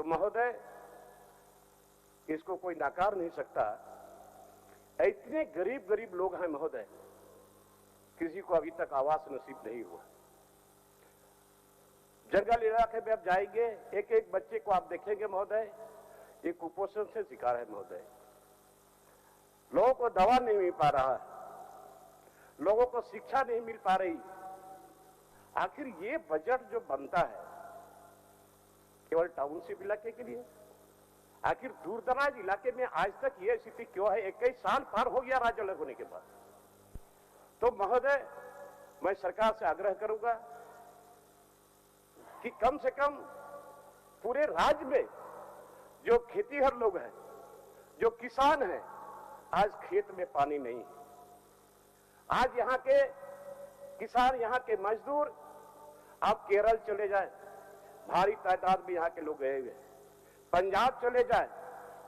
महोदय, इसको कोई नकार नहीं सकता। इतने गरीब गरीब लोग हैं महोदय, किसी को अभी तक आवास नसीब नहीं हुआ। जंगल इलाके में आप जाएंगे, एक एक बच्चे को आप देखेंगे महोदय, ये कुपोषण से शिकार है महोदय। लोगों को दवा नहीं मिल पा रहा, लोगों को शिक्षा नहीं मिल पा रही। आखिर ये बजट जो बनता है केवल टाउनशिप इलाके के लिए, आखिर दूर दराज इलाके में आज तक यह स्थिति क्यों है? 21 साल पार हो गया राज्य अलग होने के बाद। तो महोदय, मैं सरकार से आग्रह करूंगा कि कम से कम पूरे राज्य में जो खेतीहर लोग हैं, जो किसान हैं, आज खेत में पानी नहीं। आज यहाँ के किसान, यहाँ के मजदूर, आप केरल चले जाए, भारी तादाद में यहाँ के लोग गए हुए। पंजाब चले जाए,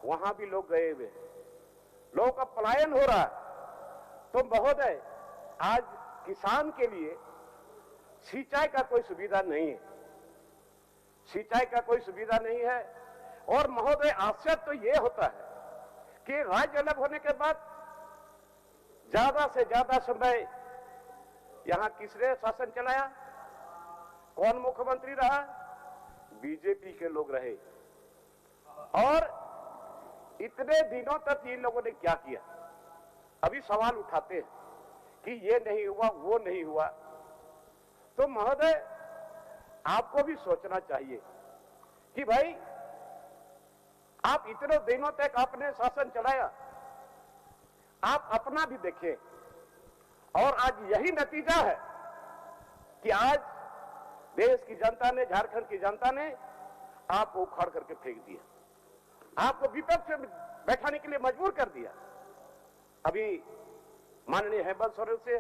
वहां भी लोग गए हुए। लोगों का पलायन हो रहा है। तो महोदय, आज किसान के लिए सिंचाई का कोई सुविधा नहीं है, सिंचाई का कोई सुविधा नहीं है। और महोदय, आश्चर्य तो यह होता है कि राज्य अलग होने के बाद ज्यादा से ज्यादा समय यहां किसने शासन चलाया? कौन मुख्यमंत्री रहा? बीजेपी के लोग रहे। और इतने दिनों तक इन लोगों ने क्या किया? अभी सवाल उठाते हैं कि ये नहीं हुआ, वो नहीं हुआ। तो महोदय, आपको भी सोचना चाहिए कि भाई, आप इतने दिनों तक आपने शासन चलाया, आप अपना भी देखें। और आज यही नतीजा है कि आज देश की जनता ने, झारखंड की जनता ने आपको उखाड़ करके फेंक दिया, आपको विपक्ष में बैठाने के लिए मजबूर कर दिया। अभी माननीय हेमंत सोरेन से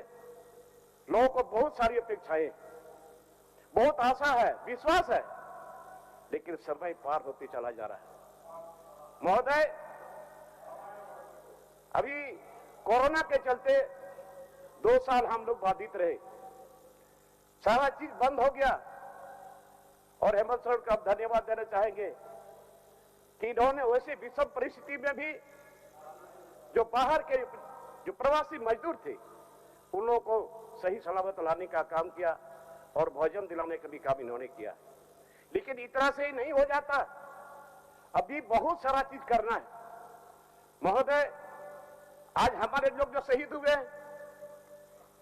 लोगों को बहुत सारी अपेक्षाएं, बहुत आशा है, विश्वास है, लेकिन समय पार होते चला जा रहा है। महोदय, अभी कोरोना के चलते 2 साल हम लोग बाधित रहे, सारा चीज बंद हो गया। और हेमंत सोरेन का धन्यवाद देना चाहेंगे कि इन्होंने वैसे विषम परिस्थिति में भी जो बाहर के जो प्रवासी मजदूर थे, उन लोगों को सही सलामत लाने का काम किया और भोजन दिलाने का भी काम इन्होंने किया। लेकिन इतना से ही नहीं हो जाता, अभी बहुत सारा चीज करना है। महोदय, आज हमारे लोग जो शहीद हुए,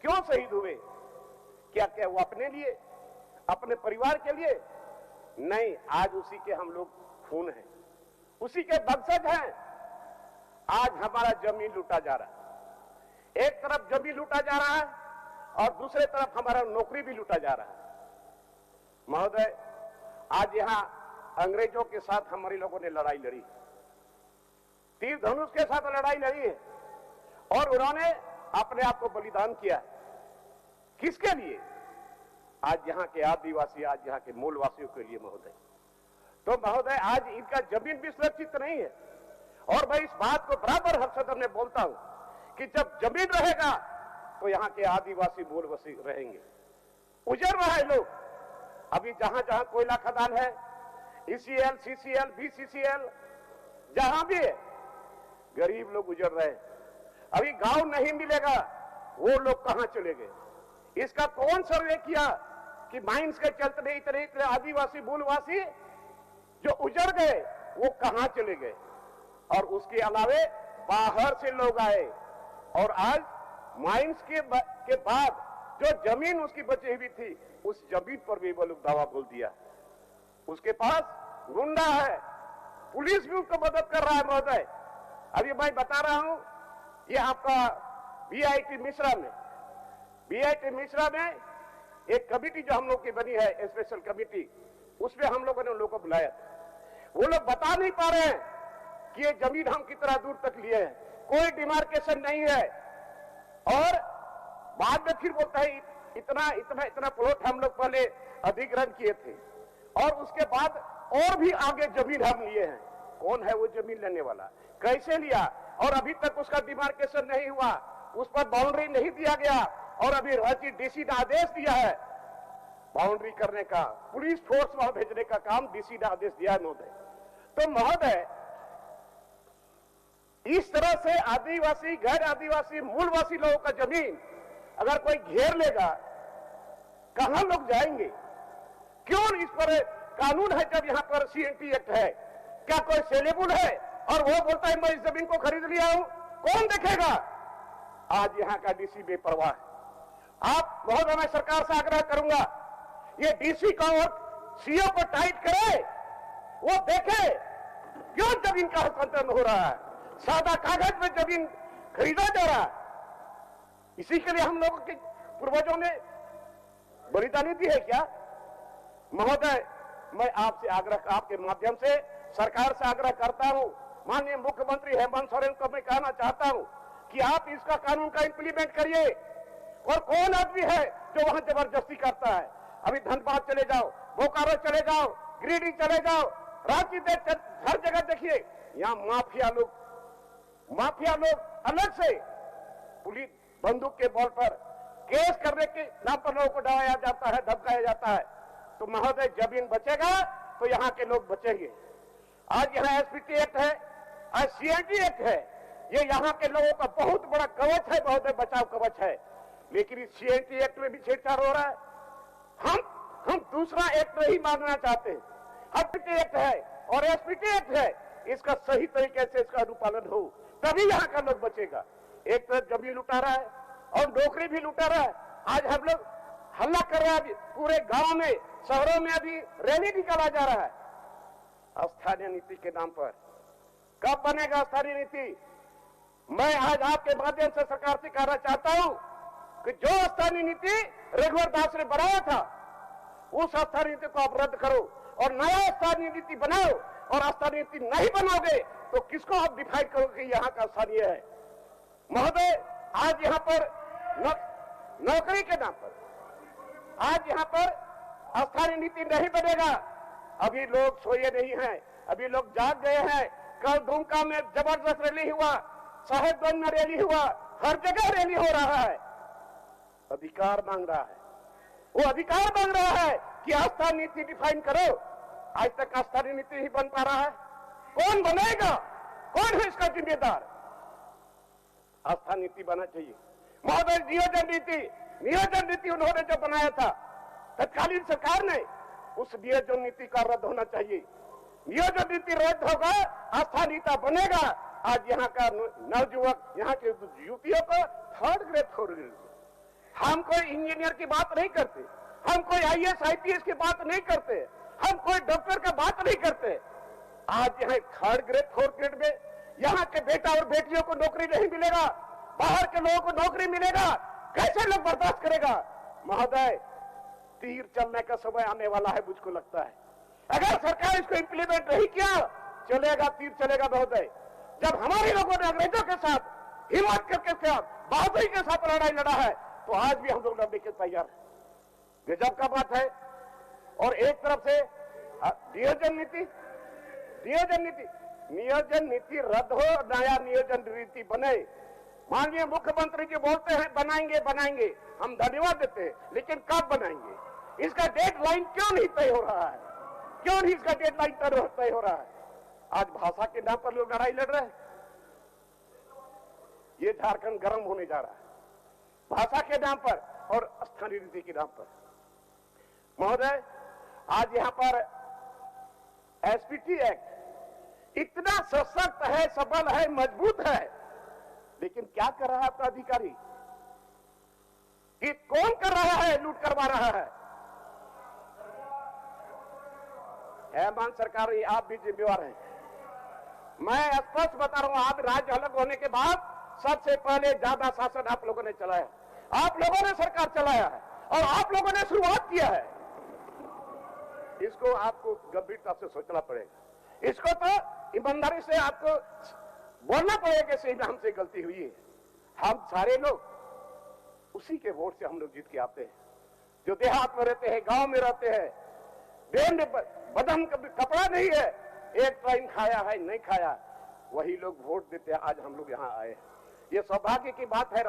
क्यों शहीद हुए? क्या क्या वो अपने लिए, अपने परिवार के लिए? नहीं, आज उसी के हम लोग खून हैं, उसी के वंशज हैं। आज हमारा जमीन लूटा जा रहा है, एक तरफ जमीन लूटा जा रहा है और दूसरे तरफ हमारा नौकरी भी लूटा जा रहा है। महोदय, आज यहां अंग्रेजों के साथ हमारे लोगों ने लड़ाई लड़ी, तीर धनुष के साथ लड़ाई लड़ी है, और उन्होंने अपने आप को बलिदान किया। किसके लिए? आज यहाँ के आदिवासी, आज यहाँ के मूलवासियों के लिए महोदय। तो महोदय, आज इनका जमीन भी सुरक्षित नहीं है। और मैं इस बात को बराबर हर सदन में बोलता हूं कि जब जमीन रहेगा तो यहाँ के आदिवासी मूलवासी रहेंगे। उजड़ रहा है लोग, अभी जहां जहां कोयला खदान है, ECL, CCL, BCCL, जहां भी है, गरीब लोग उजड़ रहे हैं। अभी गांव नहीं मिलेगा, वो लोग कहां चले गए? इसका कौन सर्वे किया कि माइंस के चलते इतने इतने आदिवासी मूलवासी जो उजड़ गए वो कहां चले गए? और उसके अलावे बाहर से लोग आए, और आज माइंस के बाद जो जमीन उसकी बची हुई थी, उस जमीन पर भी वो लोग दावा बोल दिया। उसके पास गुंडा है, पुलिस भी उसको मदद कर रहा है। महोदय, अभी मैं बता रहा हूं, ये आपका BIT मिश्रा में एक कमेटी जो हम लोग की बनी है, स्पेशल कमेटी, उसमें हम लोगों ने उन लोगों को बुलाया। वो लोग बता नहीं पा रहे हैं कि ये जमीन हम कितना दूर तक लिए हैं, कोई डिमार्केशन नहीं है। और बाद में फिर बोलता है इतना इतना इतना प्लॉट हम लोग पहले अधिग्रहण किए थे, और उसके बाद और भी आगे जमीन हम लिए हैं। कौन है वो जमीन लेने वाला? कैसे लिया? और अभी तक उसका डिमार्केशन नहीं हुआ, उस पर बाउंड्री नहीं दिया गया। और अभी राज्य DC ने आदेश दिया है बाउंड्री करने का, पुलिस फोर्स वहां भेजने का काम DC ने आदेश दिया है महोदय। तो महोदय, इस तरह से आदिवासी, गैर आदिवासी, मूलवासी लोगों का जमीन अगर कोई घेर लेगा, कहां लोग जाएंगे? क्यों इस पर कानून है जब यहां पर सीएनटी एक्ट है? क्या कोई सेलेबल है और वो बोलता है मैं इस जमीन को खरीद लिया हूं? कौन देखेगा? आज यहां का डीसी बेपरवाह है। आप महोदय, मैं सरकार से आग्रह करूंगा, ये डीसी को और सीओ को टाइट करे, वो देखे क्यों जमीन का हस्तांतरण हो रहा है, सादा कागज में जमीन खरीदा जा रहा है। इसी के लिए हम लोगों के पूर्वजों ने बलिदानी दी है क्या? महोदय, मैं आपसे आग्रह, आपके माध्यम से सरकार से आग्रह करता हूं, माननीय मुख्यमंत्री हेमंत सोरेन को मैं कहना चाहता हूं कि आप इसका कानून का इंप्लीमेंट करिए। और कौन आदमी है जो वहां जबरदस्ती करता है? अभी धनबाद चले जाओ, बोकारो चले जाओ, गिरिडीह चले जाओ, रांची हर जगह देखिए, यहां माफिया लोग अलग से पुलिस बंदूक के बल पर केस करने के नाम पर लोगों को डराया जाता है, धमकाया जाता है। तो महोदय, जमीन बचेगा तो यहां के लोग बचेंगे। आज यहाँ एसपीटी एक्ट है, आज सीएनटी एक्ट है, ये यहाँ के लोगों का बहुत बड़ा कवच है महोदय, बचाव कवच है। लेकिन इस सीएनटी एक्ट में भी छेड़छाड़ हो रहा है। हम दूसरा एक्ट नहीं मांगना चाहते। एसपीटी एक्ट है और एसपीटी एक्ट है, इसका सही तरीके से इसका अनुपालन हो, तभी यहाँ का लोग बचेगा। एक तरफ जमीन लुटा रहा है और नौकरी भी लुटा रहा है। आज हम लोग हल्ला कर रहे हैं, पूरे गांव में, शहरों में अभी रैली निकाला जा रहा है स्थानीय नीति के नाम पर। कब बनेगा स्थानीय नीति? मैं आज आपके माध्यम से सरकार से कहना चाहता हूं कि जो स्थानीय नीति रघुवर दास ने बनाया था, उस स्थानीय नीति को आप रद्द करो और नया स्थानीय नीति बनाओ। और स्थानीय नीति नहीं बनाओगे तो किसको आप डिफाइन करोगे कि यहाँ का स्थानीय है? महोदय, आज यहाँ पर नौकरी के नाम पर, आज यहाँ पर स्थानीय नीति नहीं बनेगा। अभी लोग सोए नहीं हैं, अभी लोग जाग गए हैं। कल दुमका में जबरदस्त रैली हुआ, साहेबगंज में रैली हुआ, हर जगह रैली हो रहा है। अधिकार मांग रहा है, वो अधिकार मांग रहा है कि आस्था नीति डिफाइन करो। आज तक आस्था नीति ही बन पा रहा है। कौन बनेगा? कौन है इसका जिम्मेदार? आस्था नीति बना चाहिए महोदय। नियोजन नीति उन्होंने जो बनाया था तत्कालीन सरकार ने, उस नियोजन नीति का रद्द होना चाहिए। नियोजन नीति रद्द होगा, आस्था नीति बनेगा। आज यहाँ का नवयुवक, यहाँ के युवतियों को थर्ड ग्रेड हम कोई इंजीनियर की बात नहीं करते, हम कोई आईएएस आईपीएस की बात नहीं करते, हम कोई डॉक्टर का बात नहीं करते। आज यहाँ थर्ड ग्रेड फोर्थ ग्रेड में यहाँ के बेटा और बेटियों को नौकरी नहीं मिलेगा, बाहर के लोगों को नौकरी मिलेगा, कैसे लोग बर्दाश्त करेगा? महोदय, तीर चलने का समय आने वाला है, मुझको लगता है। अगर सरकार इसको इंप्लीमेंट नहीं किया, चलेगा, तीर चलेगा महोदय। जब हमारे लोगों ने अंग्रेजों के साथ हिम्मत करके साथ, बहादुरी के साथ लड़ाई लड़ा है, तो आज भी हम लोग लड़ने के तैयार हैं। गजब का बात है। और एक तरफ से नियोजन नीति रद्द हो, नया नियोजन नीति बने। माननीय मुख्यमंत्री जी बोलते हैं बनाएंगे, हम धन्यवाद देते हैं, लेकिन कब बनाएंगे? इसका डेडलाइन क्यों नहीं तय हो रहा है? क्यों नहीं इसका डेडलाइन तय हो रहा है? आज भाषा के नाम पर लोग लड़ाई लड़ रहे हैं। ये झारखंड गर्म होने जा रहा है भाषा के नाम पर और स्थानीय नीति के नाम पर। महोदय, आज यहां पर एसपीटी एक्ट इतना सशक्त है, सबल है, मजबूत है, लेकिन क्या कर रहा है आपका अधिकारी? कि कौन कर रहा है? लूट करवा रहा है। हेमंत सरकार, आप भी जिम्मेवार हैं। मैं स्पष्ट बता रहा हूं, आप राज्य अलग होने के बाद सबसे पहले ज्यादा शासन आप लोगों ने चलाया, आप लोगों ने सरकार चलाया है और आप लोगों ने शुरुआत किया है। इसको आपको गंभीरता से सोचना पड़ेगा। इसको तो ईमानदारी से आपको बोलना पड़ेगा कि सही में हमसे गलती हुई है। हम सारे लोग उसी के वोट से हम लोग जीत के आते हैं, जो देहात में रहते हैं, गांव में रहते हैं, बेन बदन कपड़ा नहीं है, एक टाइम खाया है नहीं खाया, वही लोग वोट देते हैं। आज हम लोग यहाँ आए, ये सौभाग्य की बात है।